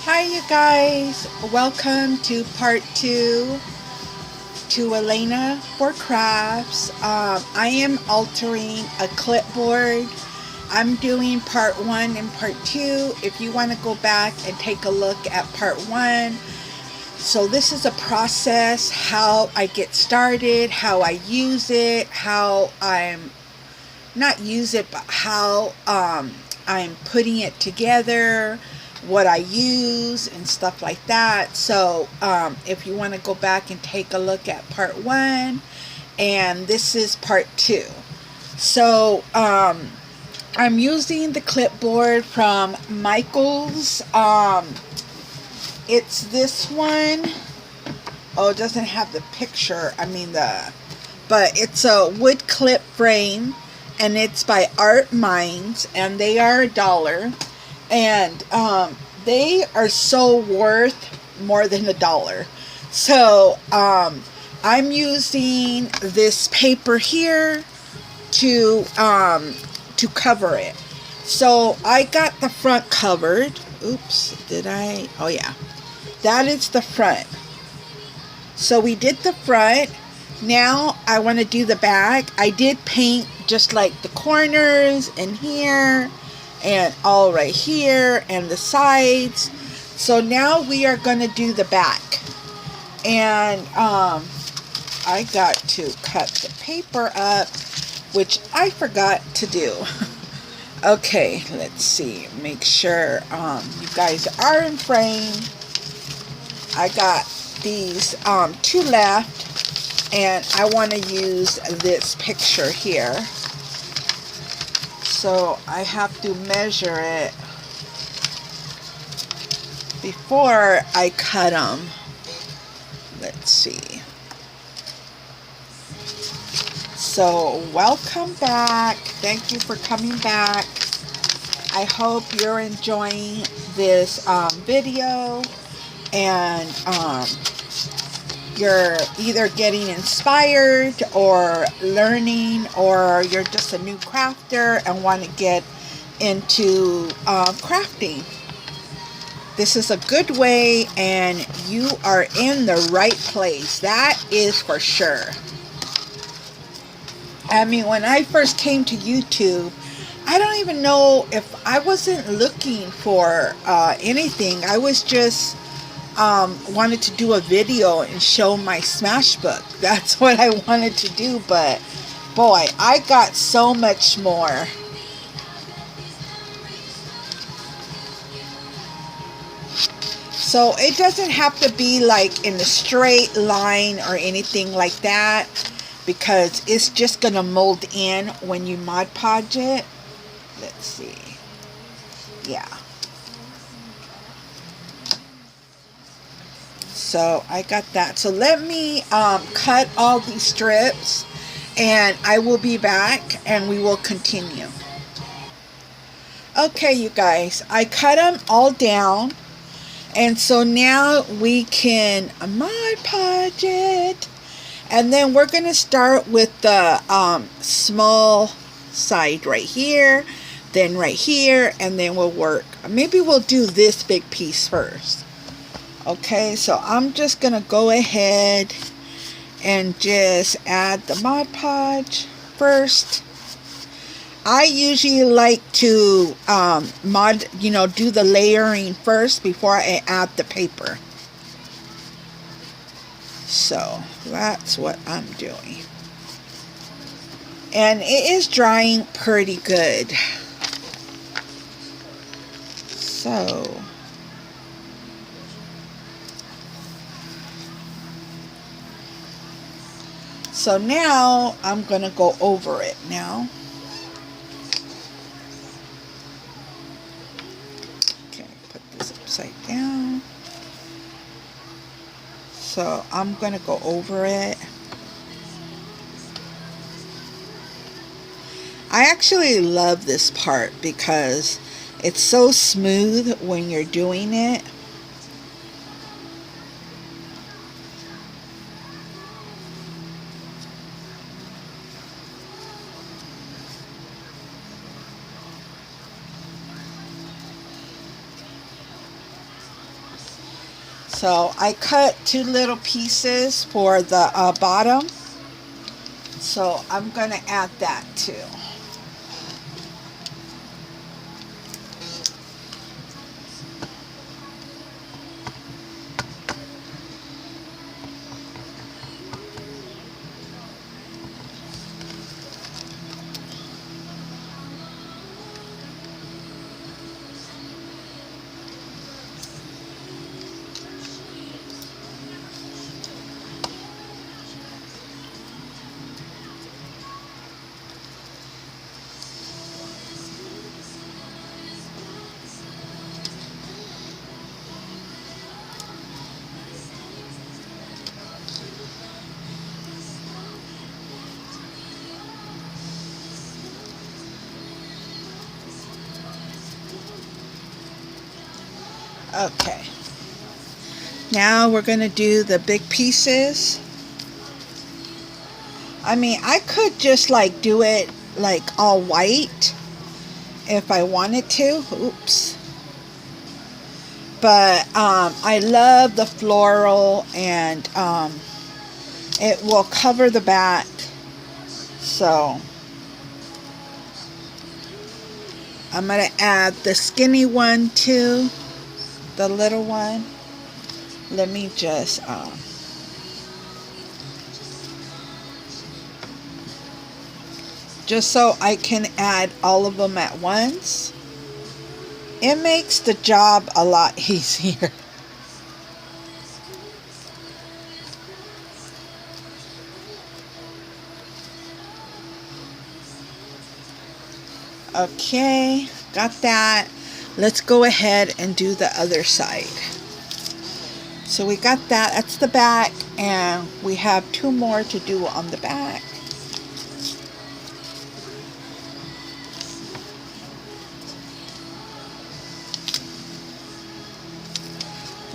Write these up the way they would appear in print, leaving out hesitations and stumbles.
Hi, you guys. Welcome to part two to Elena for Crafts. I am altering a clipboard. I'm doing part one and part two. If you want to go back and take a look at part one. So this is a process, how I get started, how I use it, how I'm not use it, but how I'm putting it together, what I use, and stuff like that. So if you want to go back and take a look at part one, and this is part two. So I'm using the clipboard from Michael's. It's this one. Oh, it doesn't have the picture. But it's a wood clip frame, and it's by Art Minds, and they are $1, and they are so worth more than $1. So I'm using this paper here to cover it. So I got the front covered. Oops, did I? Oh yeah, that is the front. So we did the front. Now I want to do the back. I did paint just like the corners and here and all right here and the sides. So now we are going to do the back. And I got to cut the paper up, which I forgot to do. Okay, let's see. Make sure you guys are in frame. I got these two left, and I want to use this picture here. So I have to measure it before I cut them. Let's see. So welcome back. Thank you for coming back. I hope you're enjoying this video, and you're either getting inspired or learning, or you're just a new crafter and want to get into crafting. This is a good way, and you are in the right place. That is for sure. I mean, when I first came to YouTube, I don't even know if I wasn't looking for anything. I was just wanted to do a video and show my smash book. That's what I wanted to do, but boy, I got so much more. So it doesn't have to be like in a straight line or anything like that, because it's just gonna mold in when you Mod Podge it. Let's see. Yeah. So I got that. So let me cut all these strips, and I will be back and we will continue. Okay, you guys, I cut them all down, and so now we can Mod Podge it, and then we're going to start with the small side right here, then right here, and then we'll work. Maybe we'll do this big piece first. Okay, so I'm just going to go ahead and just add the Mod Podge first. I usually like to do the layering first before I add the paper. So that's what I'm doing. And it is drying pretty good. So now I'm going to go over it now. Okay, put this upside down. So I'm going to go over it. I actually love this part because it's so smooth when you're doing it. So I cut 2 little pieces for the bottom. So I'm going to add that too. Okay. Now we're going to do the big pieces. I mean, I could just like do it like all white if I wanted to. Oops. But I love the floral, and it will cover the back. So I'm going to add the skinny one too. The little one. Let me just so I can add all of them at once. It makes the job a lot easier. Okay, got that. Let's go ahead and do the other side. So we got that. That's the back, and we have 2 more to do on the back.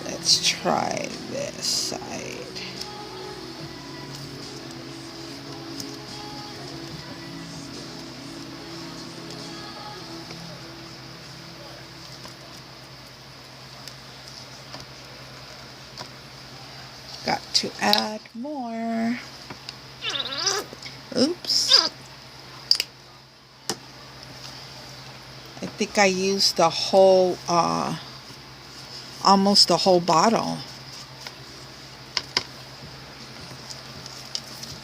Let's try this side. Got to add more. Oops. I think I used the whole, almost the whole bottle.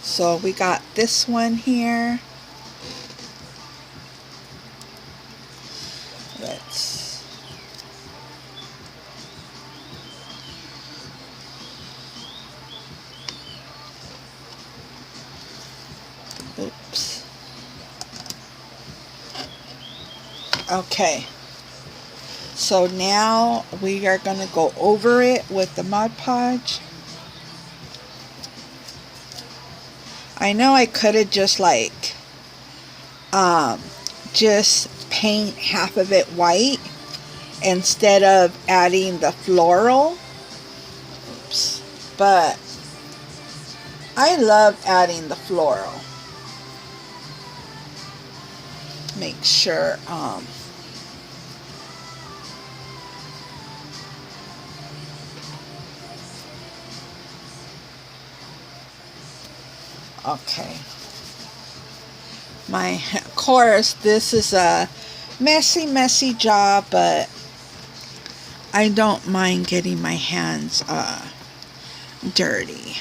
So we got this one here. Let's oops. Okay. So now we are going to go over it with the Mod Podge. I know I could have just like just paint half of it white instead of adding the floral. Oops. But I love adding the floral. Make sure okay. Of course, this is a messy job, but I don't mind getting my hands dirty.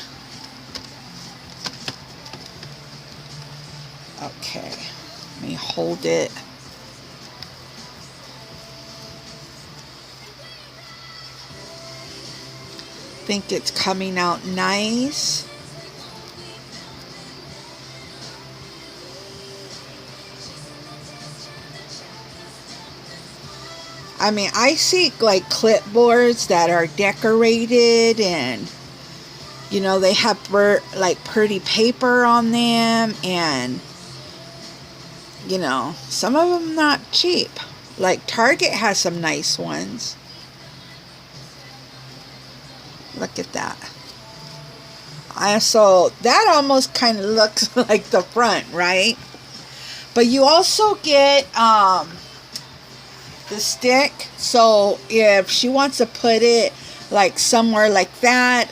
Okay, let me hold it. Think it's coming out nice. I mean, I see like clipboards that are decorated, and you know, they have like pretty paper on them, and you know, some of them not cheap. Like Target has some nice ones. Look at that. So that almost kind of looks like the front, right? But you also get the stick, so if she wants to put it like somewhere like that,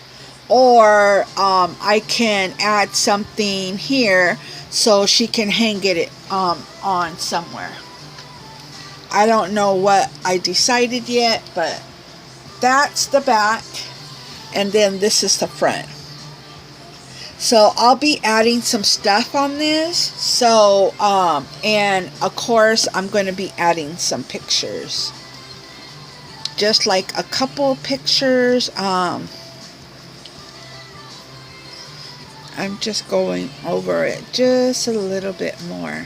or I can add something here so she can hang it on somewhere. I don't know what I decided yet, but that's the back, and then this is the front. So I'll be adding some stuff on this. So and of course I'm going to be adding some pictures, just like a couple pictures. I'm just going over it just a little bit more.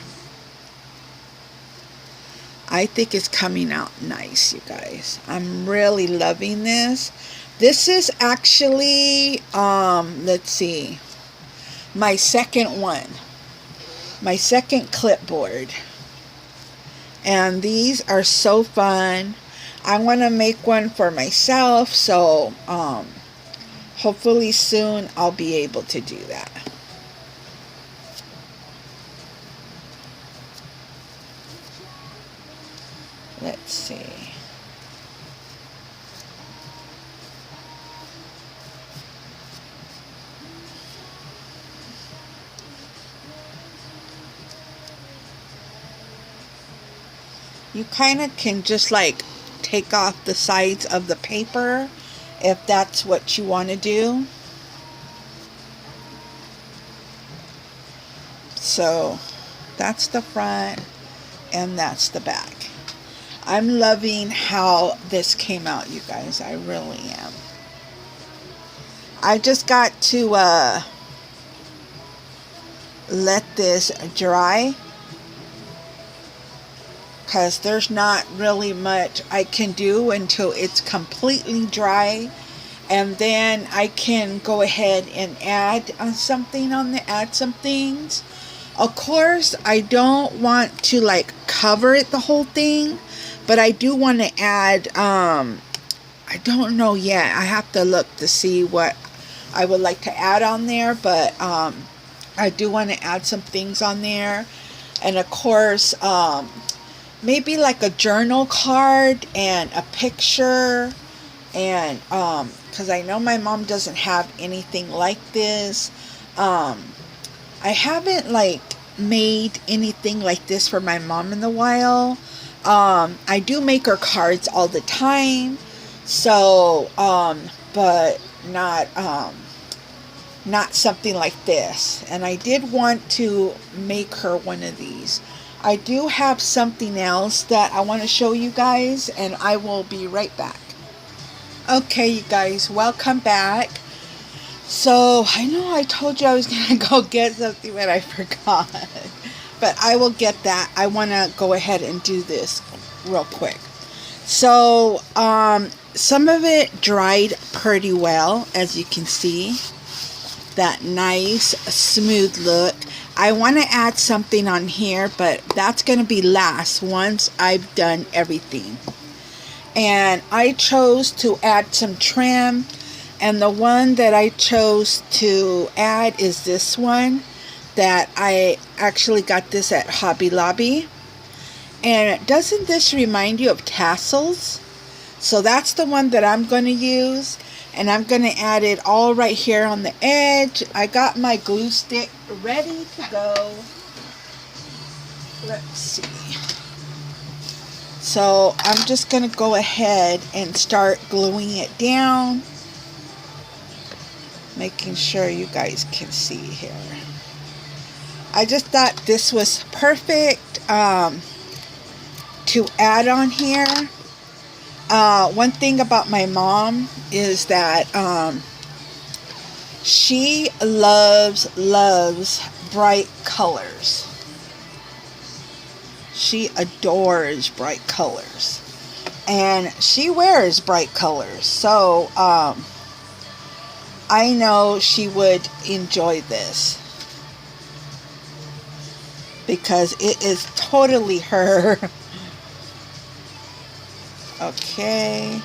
I think it's coming out nice, you guys. I'm really loving this. This is actually let's see, my second one, my second clipboard, and these are so fun. I want to make one for myself, so hopefully soon I'll be able to do that. Let's see. You kind of can just like take off the sides of the paper if that's what you want to do. So that's the front and that's the back. I'm loving how this came out, you guys. I really am. I just got to let this dry, because there's not really much I can do until it's completely dry, and then I can go ahead and add something on the add some things. Of course, I don't want to like cover it the whole thing, but I do want to add I don't know yet. I have to look to see what I would like to add on there, but I do want to add some things on there. And of course, maybe like a journal card and a picture, and because I know my mom doesn't have anything like this. I haven't like made anything like this for my mom in a while. I do make her cards all the time, so but not something like this. And I did want to make her one of these. I do have something else that I want to show you guys, and I will be right back. Okay, you guys, welcome back. So I know I told you I was gonna go get something, but I forgot. But I will get that. I want to go ahead and do this real quick. So some of it dried pretty well, as you can see. That nice smooth look. I want to add something on here, but that's going to be last once I've done everything. And I chose to add some trim, and the one that I chose to add is this one that I actually got this at Hobby Lobby. And doesn't this remind you of tassels? So that's the one that I'm going to use. And I'm going to add it all right here on the edge. I got my glue stick ready to go. Let's see. So I'm just going to go ahead and start gluing it down. Making sure you guys can see here. I just thought this was perfect to add on here. One thing about my mom is that she loves bright colors. She adores bright colors, and she wears bright colors, so I know she would enjoy this because it is totally her. Okay.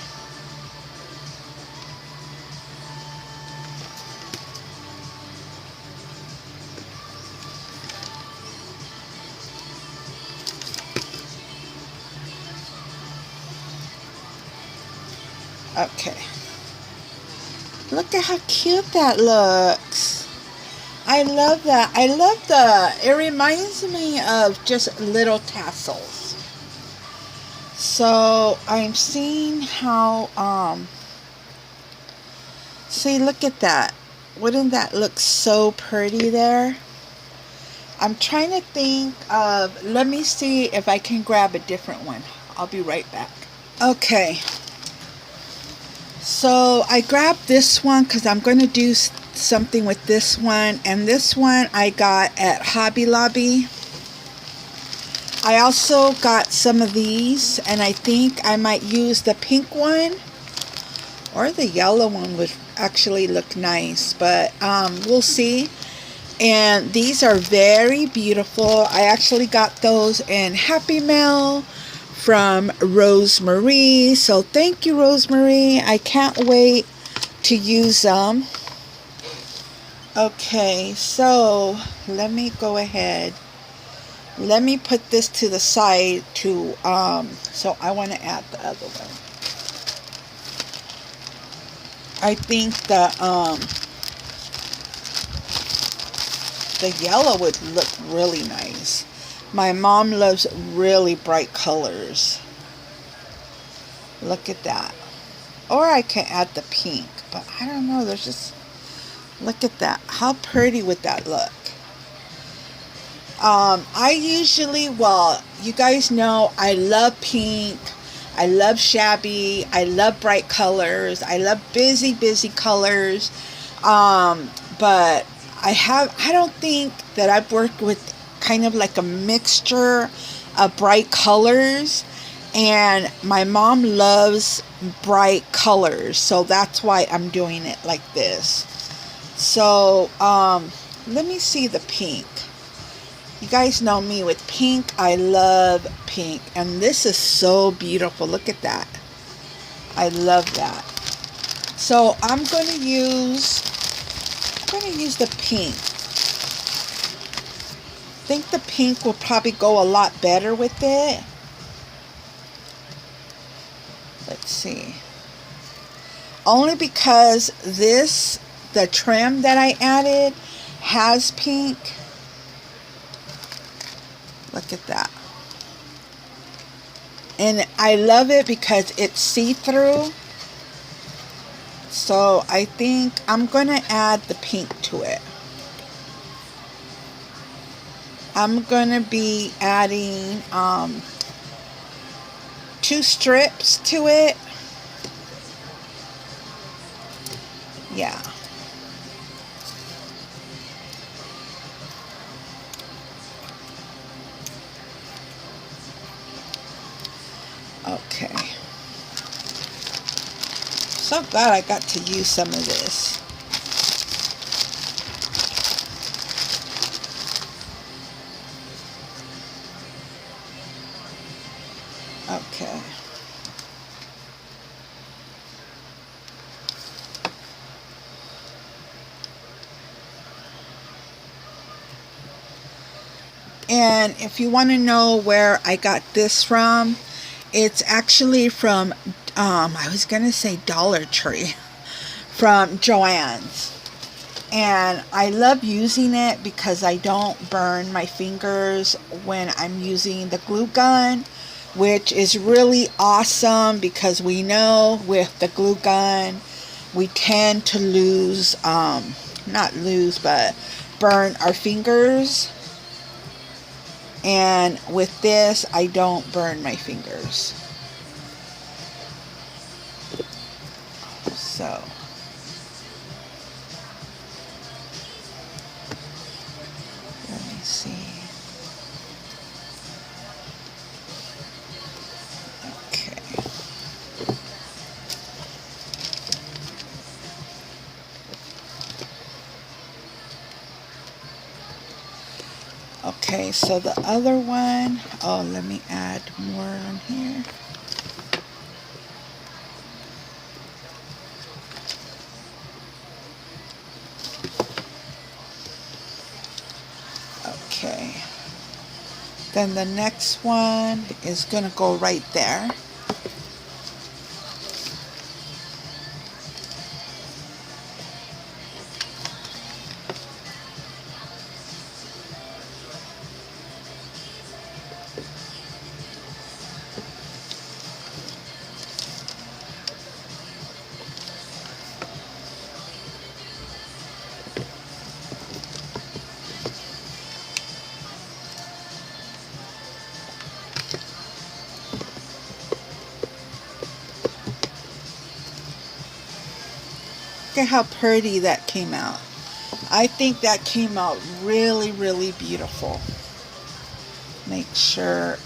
Okay. Look at how cute that looks. I love that. It reminds me of just little tassels. So I'm seeing how, see, look at that. Wouldn't that look so pretty there? I'm trying to think of, let me see if I can grab a different one. I'll be right back. Okay. So I grabbed this one because I'm going to do something with this one. And this one I got at Hobby Lobby. I also got some of these, and I think I might use the pink one, or the yellow one would actually look nice, but we'll see. And these are very beautiful. I actually got those in Happy Mail from Rosemary. So thank you, Rosemary. I can't wait to use them. Okay, so let me go ahead. Let me put this to the side to, so I want to add the other one. I think the yellow would look really nice. My mom loves really bright colors. Look at that. Or I can add the pink, but I don't know. There's just, look at that. How pretty would that look? I usually, well, you guys know I love pink. I love shabby. I love bright colors. I love busy colors. But I don't think that I've worked with kind of like a mixture of bright colors. And my mom loves bright colors. So that's why I'm doing it like this. So, let me see the pink. You guys know me with pink. I love pink. And this is so beautiful. Look at that. I love that. So I'm going to use the pink. I think the pink will probably go a lot better with it. Let's see. Only because the trim that I added has pink. Look at that. And I love it because it's see-through. So I think I'm going to add the pink to it. I'm going to be adding 2 strips to it. Yeah. Okay. So glad I got to use some of this. Okay. And if you want to know where I got this from, it's actually from, I was going to say Dollar Tree, from Joann's. And I love using it because I don't burn my fingers when I'm using the glue gun, which is really awesome because we know with the glue gun, we tend to lose, not lose, but burn our fingers. And with this, I don't burn my fingers. So, let me see. Okay. Okay, so the other one, oh, let me add more on here. Okay. Then the next one is going to go right there. Look at how pretty that came out. I think that came out really, really beautiful. Make sure,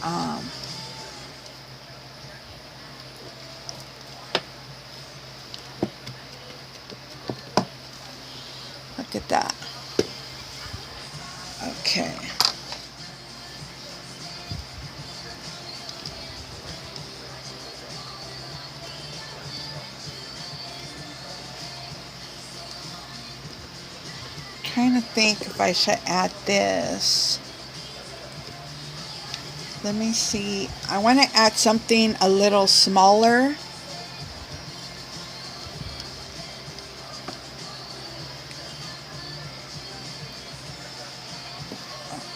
look at that. Okay. Trying to think if I should add this. Let me see. I want to add something a little smaller.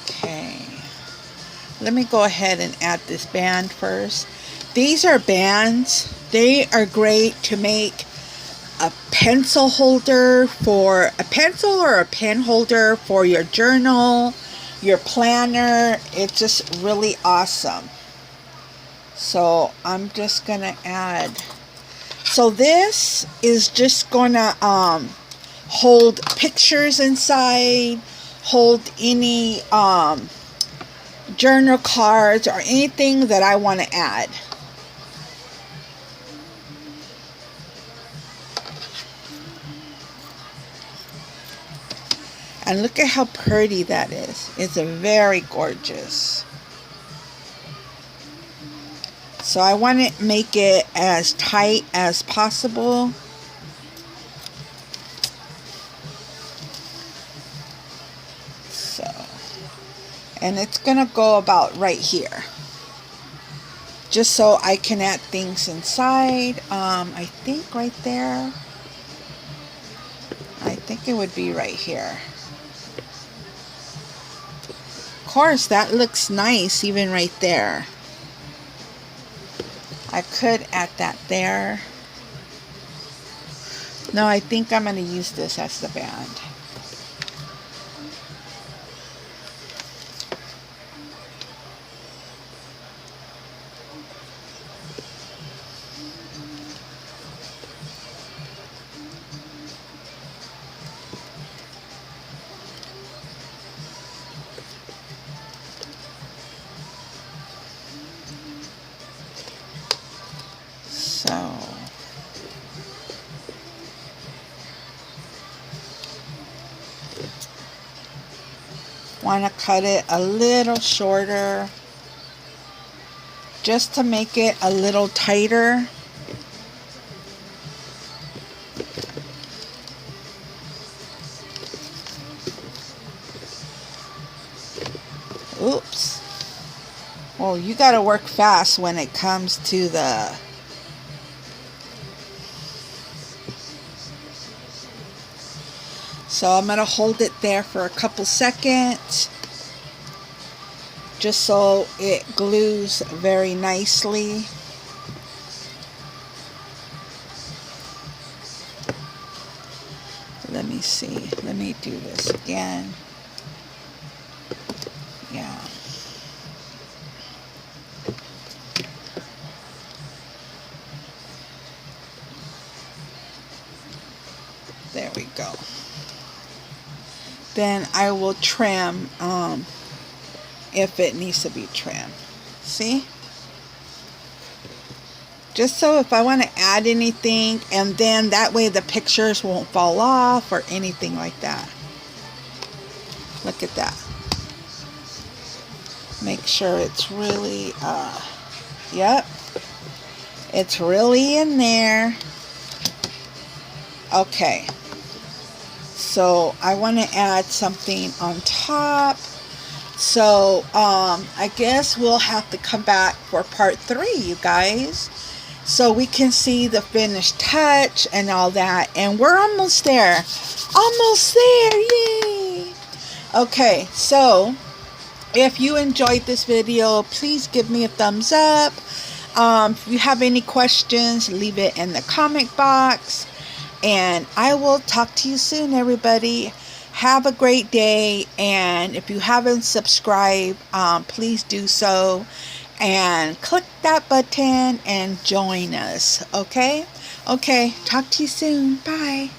Okay. Let me go ahead and add this band first. These are bands. They are great to make a pencil holder for a pencil or a pen holder for your journal, your planner. It's just really awesome. So I'm just gonna add. So this is just gonna hold pictures inside, hold any journal cards or anything that I want to add. And look at how pretty that is. It's very gorgeous. So I want to make it as tight as possible. So, and it's going to go about right here. Just so I can add things inside. I think right there. I think it would be right here. Of course, that looks nice even right there. I could add that there. No, I think I'm going to use this as the band. So, want to cut it a little shorter just to make it a little tighter. Oops. Well, you got to work fast when it comes to the So I'm going to hold it there for a couple seconds just so it glues very nicely. Let me see. Let me do this again. Yeah. There we go. Then I will trim if it needs to be trimmed. See? Just so if I want to add anything, and then that way the pictures won't fall off or anything like that. Look at that. Make sure it's really, yep. It's really in there. Okay. So I want to add something on top. So I guess we'll have to come back for part 3, you guys, so we can see the finished touch and all that. And we're almost there. Almost there. Yay. Okay, so if you enjoyed this video, please give me a thumbs up. If you have any questions, leave it in the comment box. And I will talk to you soon, everybody. Have a great day. And if you haven't subscribed, please do so. And click that button and join us. Okay? Okay. Talk to you soon. Bye.